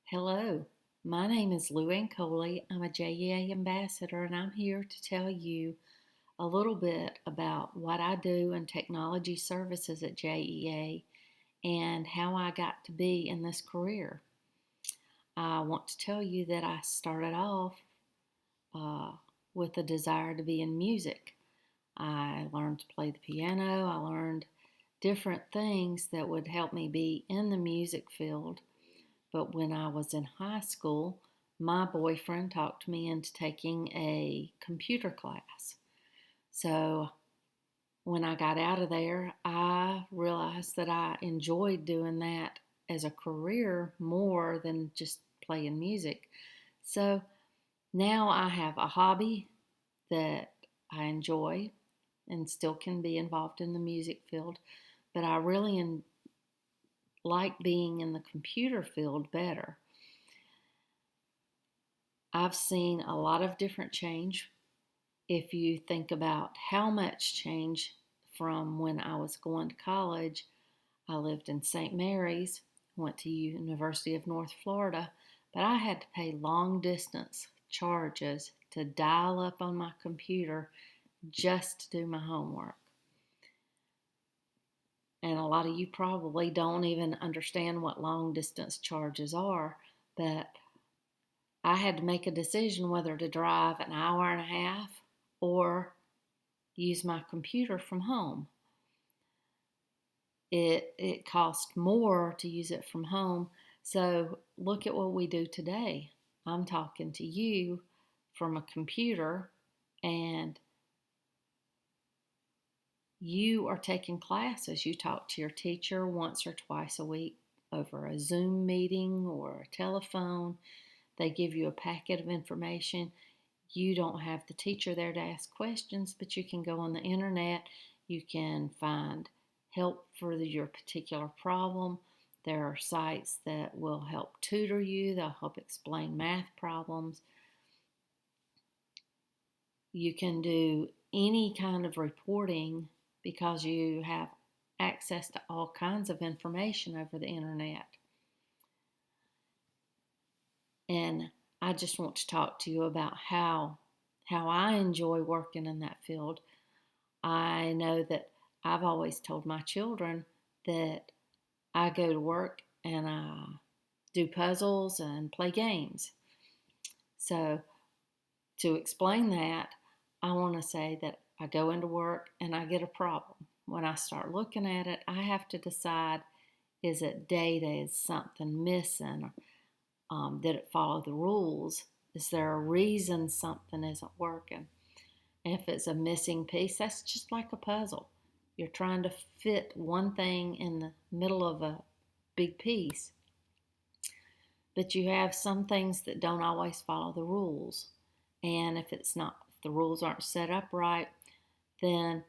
Hello, my name is LuAnn Coley. I'm a JEA Ambassador, and I'm here to tell you a little bit about what I do in technology services at JEA and how I got to be in this career. I want to tell you that I started off uh, with a desire to be in music. I learned to play the piano, I learned different things that would help me be in the music field. But when I was in high school, my boyfriend talked me into taking a computer class. So when I got out of there, I realized that I enjoyed doing that as a career more than just playing music. So now I have a hobby that I enjoy and still can be involved in the music field, but I really like being in the computer field better. I've seen a lot of different change. If you think about how much change from when I was going to college, I lived in St. Mary's, went to University of North Florida, but I had to pay long distance charges to dial up on my computer just to do my homework. And a lot of you probably don't even understand what long distance charges are, but I had to make a decision whether to drive an hour and a half or use my computer from home. It cost more to use it from home. So look at what we do today. I'm talking to you from a computer, and you are taking classes. You talk to your teacher once or twice a week over a Zoom meeting or a telephone. They give you a packet of information. You don't have the teacher there to ask questions, but you can go on the internet. You can find help for your particular problem. There are sites that will help tutor you. They'll help explain math problems. You can do any kind of reporting because you have access to all kinds of information over the internet. And I just want to talk to you about how I enjoy working in that field. I know that I've always told my children that I go to work and I do puzzles and play games. So to explain that, I want to say that I go into work and I get a problem. When I start looking at it, I have to decide, is it data? Is something missing? Did it follow the rules? Is there a reason something isn't working? And if it's a missing piece, that's just like a puzzle. You're trying to fit one thing in the middle of a big piece. But you have some things that don't always follow the rules. And if the rules aren't set up right, then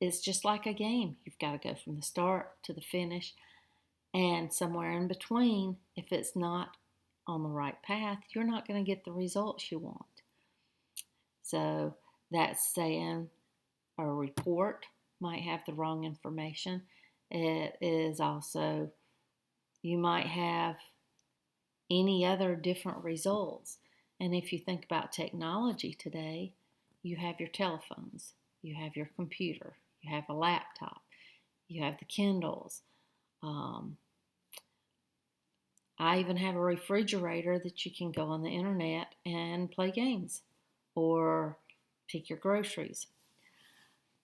it's just like a game. You've got to go from the start to the finish. And somewhere in between, if it's not on the right path, you're not going to get the results you want. So that's saying a report might have the wrong information. It is also, you might have any other different results. And if you think about technology today, you have your telephones, you have your computer, you have a laptop, you have the Kindles. I even have a refrigerator that you can go on the internet and play games or pick your groceries.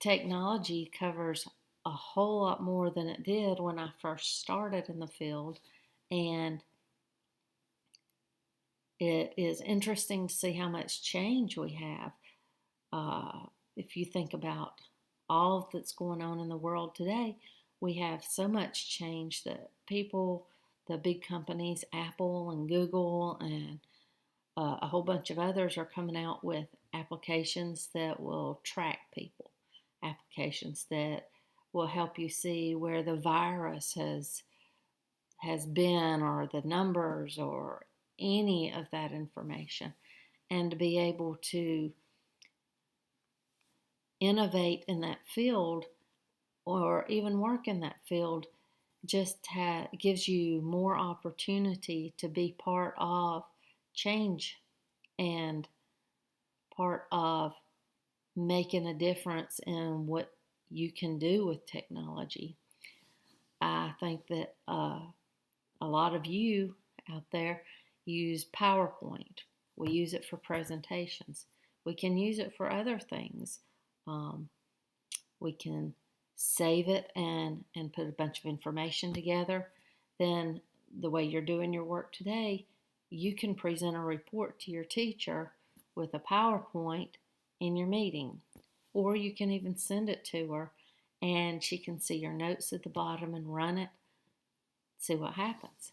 Technology covers a whole lot more than it did when I first started in the field, and it is interesting to see how much change we have. If you think about all that's going on in the world today, we have so much change that people, the big companies, Apple and Google and a whole bunch of others are coming out with applications that will track people, applications that will help you see where the virus has been, or the numbers, or any of that information, and to be able to innovate in that field or even work in that field gives you more opportunity to be part of change and part of making a difference in what you can do with technology. I think that a lot of you out there use PowerPoint. We use it for presentations. We can use it for other things. Um, we can save it and put a bunch of information together. Then, the way you're doing your work today, you can present a report to your teacher with a PowerPoint in your meeting. Or you can even send it to her and she can see your notes at the bottom and run it, see what happens.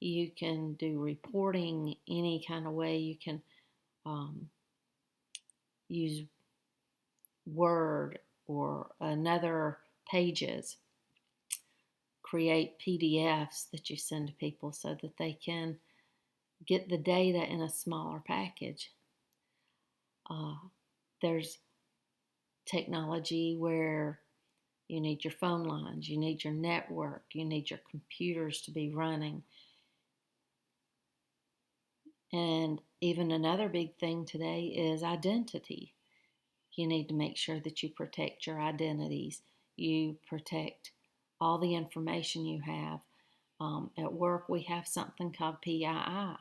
You can do reporting any kind of way. You can use Word or another Pages, create PDFs that you send to people so that they can get the data in a smaller package. There's technology where you need your phone lines, you need your network, you need your computers to be running. And even another big thing today is identity. You need to make sure that you protect your identities. You protect all the information you have. At work, we have something called PII,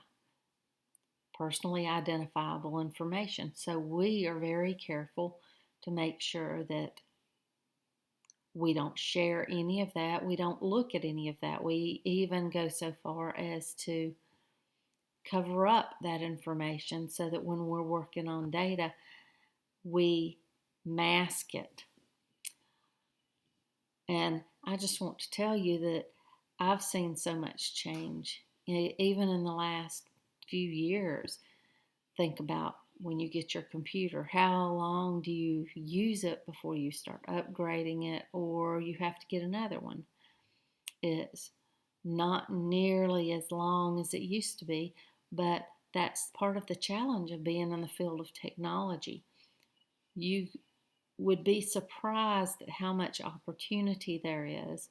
personally identifiable information. So we are very careful to make sure that we don't share any of that. We don't look at any of that. We even go so far as to cover up that information so that when we're working on data, we mask it. And I just want to tell you that I've seen so much change, even in the last few years. Think about when you get your computer, how long do you use it before you start upgrading it or you have to get another one? It's not nearly as long as it used to be, but that's part of the challenge of being in the field of technology. You would be surprised at how much opportunity there is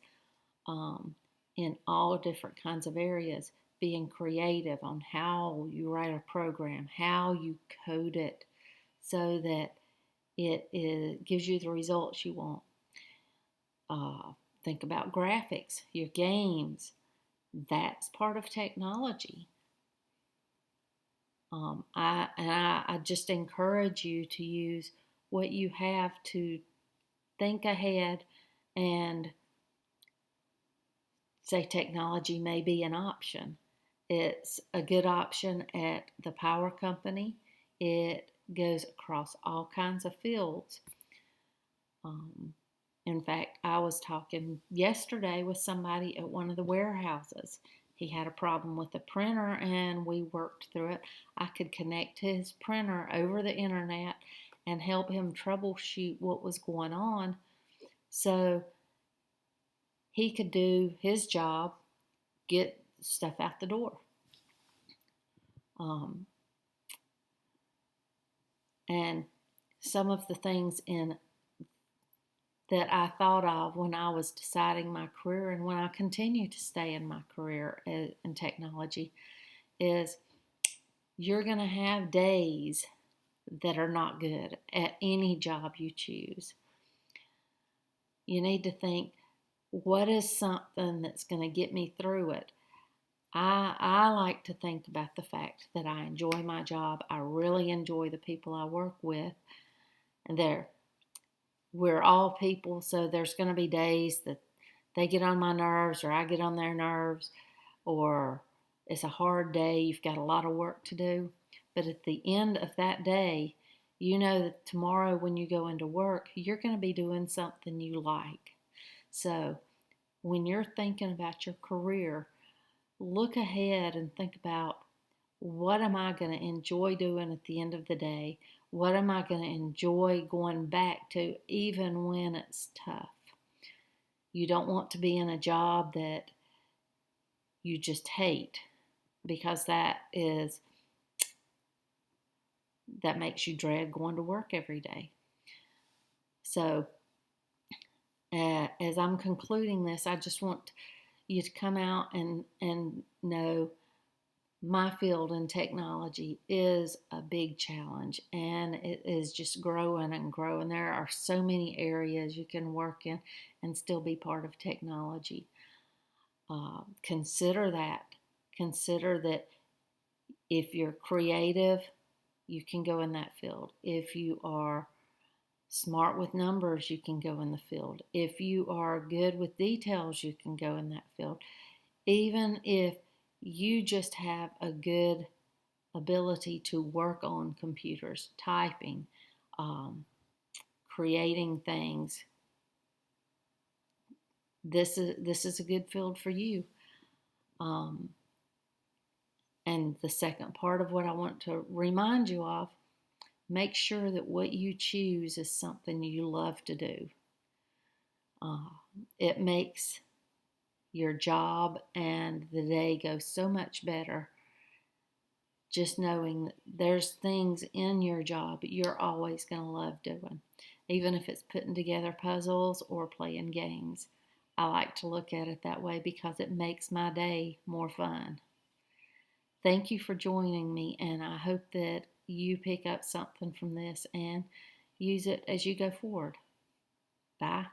in all different kinds of areas. Being creative on how you write a program, how you code it so that it gives you the results you want. Think about graphics, your games. That's part of technology. I just encourage you to use what you have to think ahead and say technology may be an option. It's a good option at the power company. It goes across all kinds of fields. In fact, I was talking yesterday with somebody at one of the warehouses. He had a problem with the printer and we worked through it. I could connect to his printer over the internet and help him troubleshoot what was going on so he could do his job, get stuff out the door. And some of the things that I thought of when I was deciding my career and when I continue to stay in my career in technology is you're going to have days that are not good at any job you choose. You need to think, what is something that's going to get me through it? I like to think about the fact that I enjoy my job. I really enjoy the people I work with. And we're all people, so there's going to be days that they get on my nerves or I get on their nerves, or it's a hard day, you've got a lot of work to do. But at the end of that day, you know that tomorrow when you go into work, you're going to be doing something you like. So when you're thinking about your career, look ahead and think about, what am I going to enjoy doing at the end of the day? What am I going to enjoy going back to even when it's tough? You don't want to be in a job that you just hate, because that makes you dread going to work every day. So As I'm concluding this, I just want you to come out and know my field in technology is a big challenge, and it is just growing and growing. There are so many areas you can work in and still be part of technology. Consider that. Consider that if you're creative, you can go in that field. If you are smart with numbers, you can go in the field. If you are good with details, you can go in that field. Even if you just have a good ability to work on computers, typing, creating things, this is a good field for you. And the second part of what I want to remind you of, make sure that what you choose is something you love to do. It makes your job and the day go so much better, just knowing that there's things in your job you're always going to love doing, even if it's putting together puzzles or playing games. I like to look at it that way because it makes my day more fun. Thank you for joining me, and I hope that you pick up something from this and use it as you go forward. Bye.